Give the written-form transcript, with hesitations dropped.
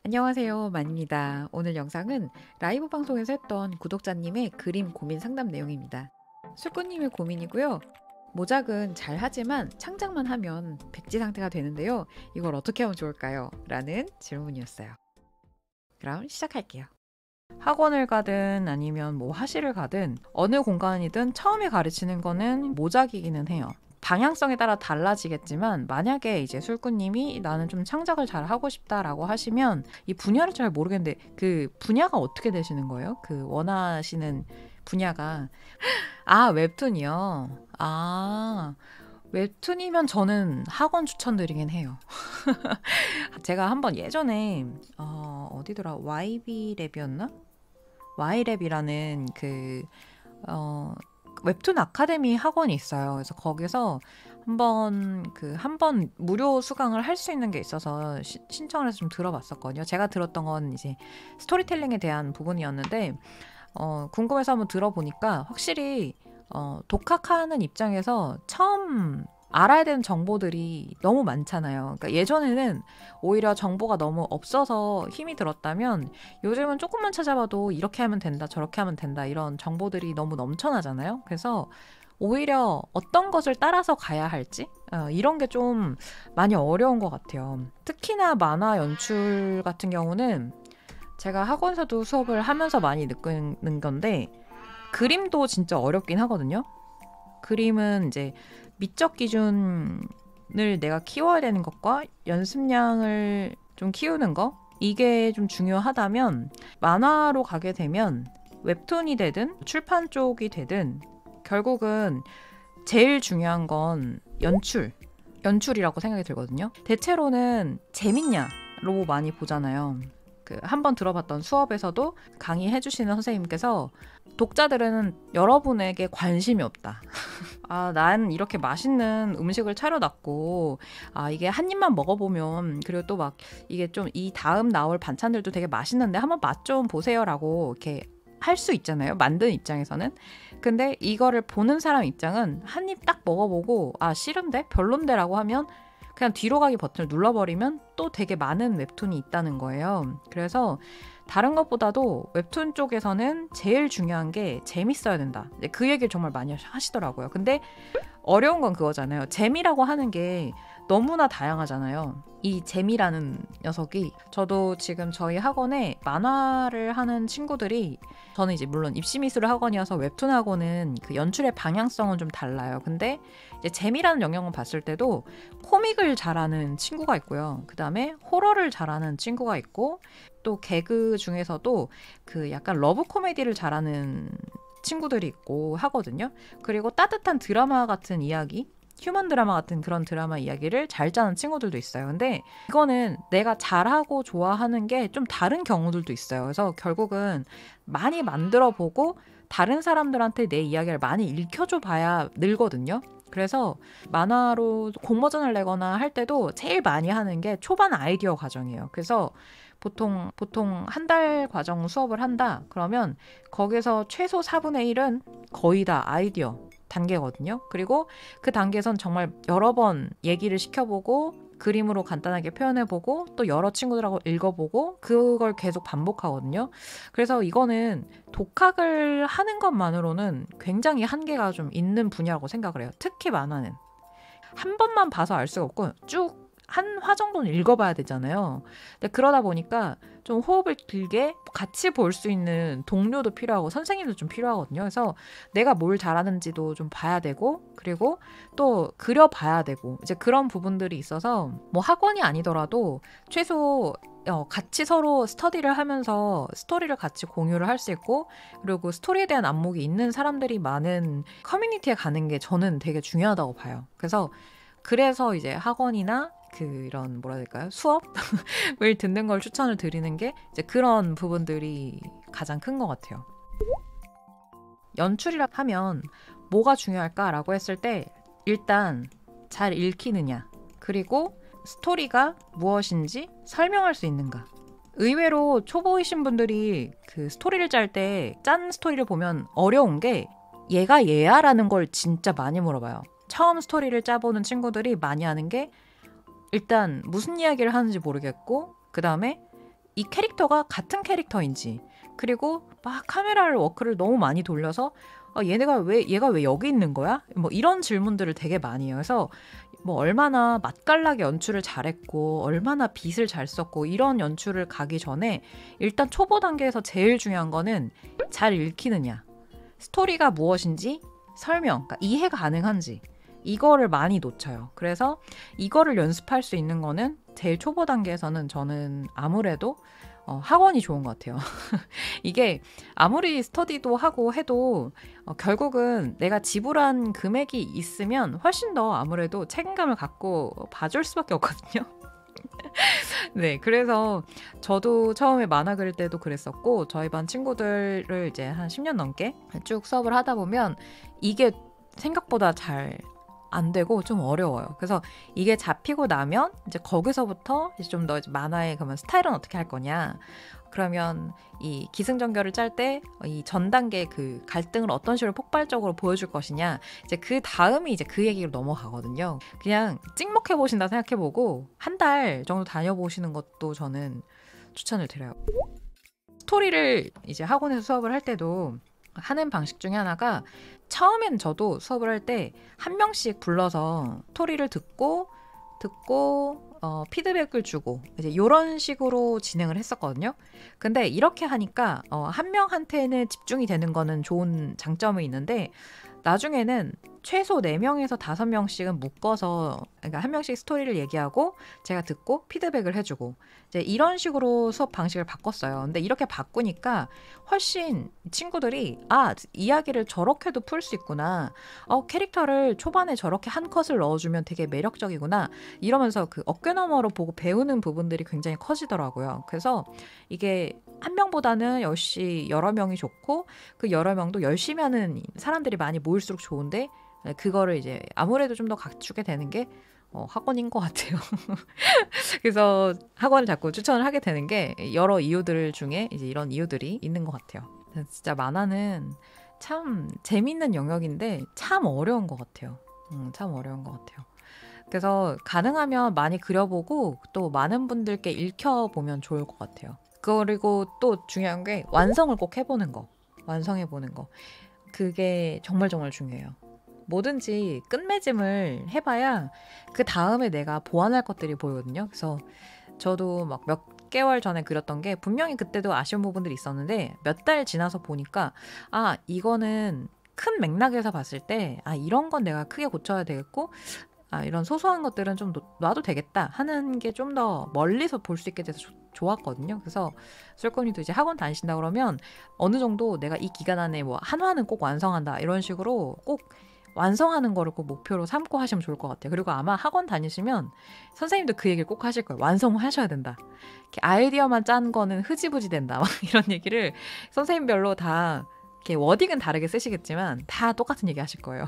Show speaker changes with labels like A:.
A: 안녕하세요, 만입니다. 오늘 영상은 라이브 방송에서 했던 구독자님의 그림 고민 상담 내용입니다. 술꾼님의 고민이고요. 모작은 잘 하지만 창작만 하면 백지 상태가 되는데요. 이걸 어떻게 하면 좋을까요? 라는 질문이었어요. 그럼 시작할게요.
B: 학원을 가든 아니면 화실을 가든 어느 공간이든 처음에 가르치는 거는 모작이기는 해요. 방향성에 따라 달라지겠지만 만약에 이제 술꾼님이 나는 좀 창작을 잘 하고 싶다라고 하시면 이 분야를 잘 모르겠는데 그 분야가 어떻게 되시는 거예요? 그 원하시는 분야가 웹툰이요. 웹툰이면 저는 학원 추천드리긴 해요. 제가 한번 예전에 어디더라 YB랩이었나? Y랩이라는 웹툰 아카데미 학원이 있어요. 그래서 거기서 한번 무료 수강을 할 수 있는 게 있어서 신청을 해서 좀 들어봤었거든요. 제가 들었던 건 이제 스토리텔링에 대한 부분이었는데 궁금해서 한번 들어보니까 확실히 독학하는 입장에서 처음 알아야 되는 정보들이 너무 많잖아요. 그러니까 예전에는 오히려 정보가 너무 없어서 힘이 들었다면 요즘은 조금만 찾아봐도 이렇게 하면 된다, 저렇게 하면 된다 이런 정보들이 너무 넘쳐나잖아요. 그래서 오히려 어떤 것을 따라서 가야 할지 이런 게 좀 많이 어려운 것 같아요. 특히나 만화 연출 같은 경우는 제가 학원에서도 수업을 하면서 많이 느끼는 건데 그림도 진짜 어렵긴 하거든요. 그림은 이제 미적 기준을 내가 키워야 되는 것과 연습량을 좀 키우는 거 이게 좀 중요하다면 만화로 가게 되면 웹툰이 되든 출판 쪽이 되든 결국은 제일 중요한 건 연출이라고 생각이 들거든요. 대체로는 재밌냐로 많이 보잖아요. 한번 들어봤던 수업에서도 강의해 주시는 선생님께서 독자들은 여러분에게 관심이 없다. 난 이렇게 맛있는 음식을 차려놨고, 이게 한 입만 먹어보면, 그리고 또 이게 좀 이 다음 나올 반찬들도 되게 맛있는데 한번 맛 좀 보세요라고 이렇게 할 수 있잖아요. 만든 입장에서는. 근데 이거를 보는 사람 입장은 한 입 딱 먹어보고, 싫은데? 별론데라고 하면 그냥 뒤로 가기 버튼을 눌러버리면 또 되게 많은 웹툰이 있다는 거예요. 그래서 다른 것보다도 웹툰 쪽에서는 제일 중요한 게 재밌어야 된다. 그 얘기를 정말 많이 하시더라고요. 근데 어려운 건 그거잖아요. 재미라고 하는 게 너무나 다양하잖아요. 이 재미라는 녀석이 저도 지금 저희 학원에 만화를 하는 친구들이 저는 이제 물론 입시미술 학원이어서 웹툰 학원은 그 연출의 방향성은 좀 달라요. 근데 이제 재미라는 영역을 봤을 때도 코믹을 잘하는 친구가 있고요. 그 다음에 호러를 잘하는 친구가 있고 또 개그 중에서도 그 약간 러브 코미디를 잘하는 친구들이 있고 하거든요. 그리고 따뜻한 드라마 같은 이야기, 휴먼 드라마 같은 그런 드라마 이야기를 잘 짜는 친구들도 있어요. 근데 이거는 내가 잘하고 좋아하는 게 좀 다른 경우들도 있어요. 그래서 결국은 많이 만들어 보고 다른 사람들한테 내 이야기를 많이 읽혀줘 봐야 늘거든요. 그래서 만화로 공모전을 내거나 할 때도 제일 많이 하는 게 초반 아이디어 과정이에요. 그래서 보통 한 달 과정 수업을 한다. 그러면 거기서 최소 4분의 1은 거의 다 아이디어 단계거든요. 그리고 그 단계에선 정말 여러 번 얘기를 시켜보고 그림으로 간단하게 표현해보고 또 여러 친구들하고 읽어보고 그걸 계속 반복하거든요. 그래서 이거는 독학을 하는 것만으로는 굉장히 한계가 좀 있는 분야라고 생각을 해요. 특히 만화는. 한 번만 봐서 알 수가 없고 쭉 한 화 정도는 읽어봐야 되잖아요. 근데 그러다 보니까 좀 호흡을 길게 같이 볼 수 있는 동료도 필요하고 선생님도 좀 필요하거든요. 그래서 내가 뭘 잘하는지도 좀 봐야 되고 그리고 또 그려봐야 되고 이제 그런 부분들이 있어서 학원이 아니더라도 최소 같이 서로 스터디를 하면서 스토리를 같이 공유를 할 수 있고 그리고 스토리에 대한 안목이 있는 사람들이 많은 커뮤니티에 가는 게 저는 되게 중요하다고 봐요. 그래서 이제 학원이나 이런 뭐라 해야 될까요? 수업을 듣는 걸 추천을 드리는 게 이제 그런 부분들이 가장 큰 것 같아요. 연출이라 하면 뭐가 중요할까라고 했을 때 일단 잘 읽히느냐 그리고 스토리가 무엇인지 설명할 수 있는가. 의외로 초보이신 분들이 그 스토리를 짤 때 짠 스토리를 보면 어려운 게 얘가 얘야 라는 걸 진짜 많이 물어봐요. 처음 스토리를 짜보는 친구들이 많이 하는 게 일단 무슨 이야기를 하는지 모르겠고 그 다음에 이 캐릭터가 같은 캐릭터인지, 그리고 막 카메라를 워크를 너무 많이 돌려서 얘가 왜 여기 있는 거야? 뭐 이런 질문들을 되게 많이 해요. 그래서 뭐 얼마나 맛깔나게 연출을 잘했고 얼마나 빛을 잘 썼고 이런 연출을 가기 전에 일단 초보 단계에서 제일 중요한 거는 잘 읽히느냐, 스토리가 무엇인지 설명, 그러니까 이해 가능한지, 이거를 많이 놓쳐요. 그래서 이거를 연습할 수 있는 거는 제일 초보 단계에서는 저는 아무래도 학원이 좋은 것 같아요. 이게 아무리 스터디도 하고 해도 결국은 내가 지불한 금액이 있으면 훨씬 더 아무래도 책임감을 갖고 봐줄 수밖에 없거든요. 네, 그래서 저도 처음에 만화 그릴 때도 그랬었고 저희 반 친구들을 이제 한 10년 넘게 쭉 수업을 하다 보면 이게 생각보다 잘 안 되고 좀 어려워요. 그래서 이게 잡히고 나면 이제 거기서부터 이제 좀 더 만화의 그러면 스타일은 어떻게 할 거냐. 그러면 이 기승전결을 짤 때 이 전 단계 그 갈등을 어떤 식으로 폭발적으로 보여줄 것이냐. 이제 그 다음이 이제 그 얘기로 넘어가거든요. 그냥 찍먹해 보신다 생각해보고 한 달 정도 다녀보시는 것도 저는 추천을 드려요. 스토리를 이제 학원에서 수업을 할 때도 하는 방식 중에 하나가, 처음엔 저도 수업을 할 때 한 명씩 불러서 스토리를 듣고 피드백을 주고 이제 이런 식으로 진행을 했었거든요. 근데 이렇게 하니까 한 명한테는 집중이 되는 거는 좋은 장점이 있는데, 나중에는 최소 4명에서 5명씩은 묶어서, 그러니까 한 명씩 스토리를 얘기하고 제가 듣고 피드백을 해주고 이제 이런 식으로 수업 방식을 바꿨어요. 근데 이렇게 바꾸니까 훨씬 친구들이 이야기를 저렇게도 풀 수 있구나, 캐릭터를 초반에 저렇게 한 컷을 넣어주면 되게 매력적이구나, 이러면서 그 어깨너머로 보고 배우는 부분들이 굉장히 커지더라고요. 그래서 이게 한 명보다는 역시 여러 명이 좋고, 그 여러 명도 열심히 하는 사람들이 많이 모일수록 좋은데, 그거를 이제 아무래도 좀 더 갖추게 되는 게 학원인 것 같아요. 그래서 학원을 자꾸 추천을 하게 되는 게 여러 이유들 중에 이제 이런 이유들이 있는 것 같아요. 진짜 만화는 참 재밌는 영역인데 참 어려운 것 같아요. 참 어려운 것 같아요. 그래서 가능하면 많이 그려보고 또 많은 분들께 읽혀보면 좋을 것 같아요. 그리고 또 중요한 게 완성을 꼭 해보는 거. 완성해보는 거. 그게 정말 정말 중요해요. 뭐든지 끝맺음을 해봐야 그 다음에 내가 보완할 것들이 보이거든요. 그래서 저도 막 몇 개월 전에 그렸던 게 분명히 그때도 아쉬운 부분들이 있었는데 몇 달 지나서 보니까 이거는 큰 맥락에서 봤을 때 이런 건 내가 크게 고쳐야 되겠고, 이런 소소한 것들은 좀 놔도 되겠다 하는 게 좀 더 멀리서 볼 수 있게 돼서 좋았거든요. 그래서 쏠꺼니도 이제 학원 다니신다 그러면 어느 정도 내가 이 기간 안에 뭐 한 화는 꼭 완성한다 이런 식으로 꼭 완성하는 거를 꼭 목표로 삼고 하시면 좋을 것 같아요. 그리고 아마 학원 다니시면 선생님도 그 얘기를 꼭 하실 거예요. 완성하셔야 된다. 이렇게 아이디어만 짠 거는 흐지부지 된다. 막 이런 얘기를 선생님별로 다 이렇게 워딩은 다르게 쓰시겠지만 다 똑같은 얘기 하실 거예요.